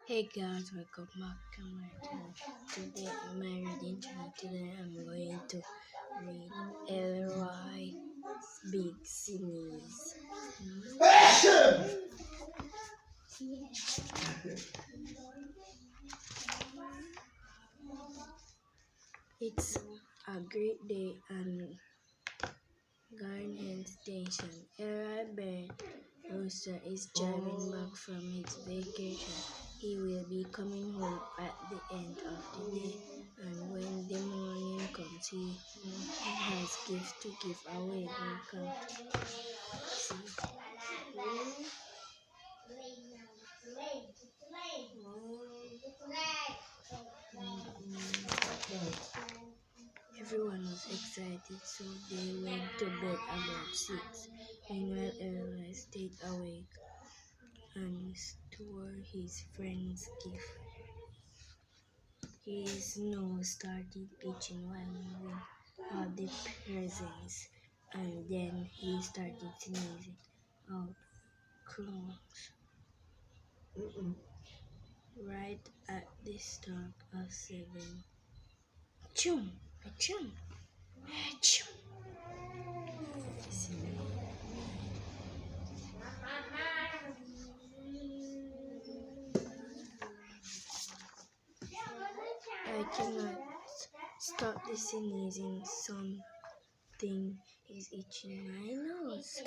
Hey guys, welcome back to my channel. Today in my reading channel, today I'm going to read lrjy Big Sneeze. It's a great day and garden station. lrjy bird rooster is driving back from his vacation. He will be coming home at the end of the day, and when the morning comes, he has gifts to give away. Welcome to see. Everyone was excited, so they went to bed about 6. Meanwhile, lrjy stayed awake and stored his friend's gift. His nose started itching while moving all the presents, and then he started sneezing out crumbs right at the start of 7. Achoo! Achoo! Achoo! I cannot stop the sneezing. Something is itching my nose.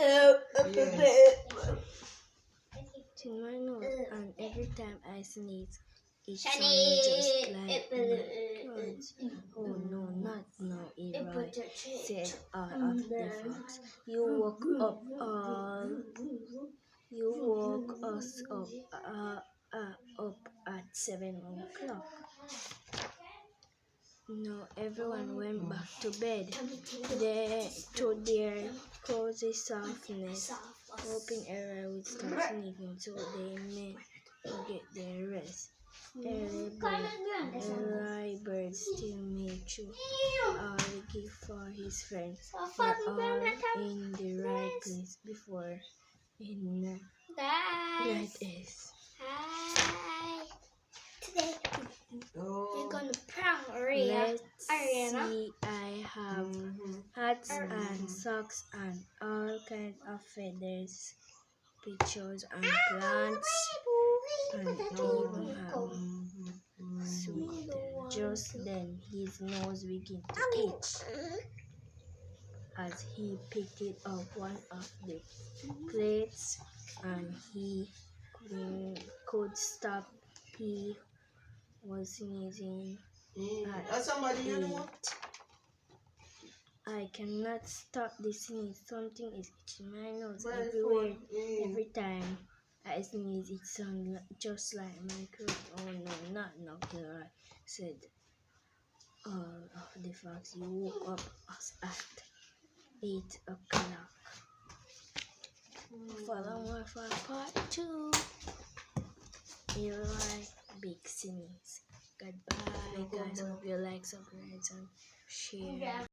It's in my nose, and every time I sneeze, it sounds just like my clothes. Oh no, not now, lrjy, said all of the fox. You woke us up at 7 o'clock. Now everyone went back to bed, to their cozy softness, hoping lrjy would start sneezing so they may get their rest. lrjy bird still made sure all the gifts for his friends were all in the right place before night is. Hi. Today we're gonna prank Ariana. Let's see, I have hats and socks and all kinds of feathers, pictures and plants, and even have sweater. Just then his nose began to itch as he picked it up one of the plates, and he could stop. He was sneezing at 8. I cannot stop the sneeze. Something is itching my nose everywhere. Every time I sneeze, it sounds just like my throat. Oh no, not now, lrjy, said all of the fox. You woke up us at 8 o'clock. Follow more for part 2. lrjy Big Sneeze. Goodbye, guys. Hope you like, subscribe, and share.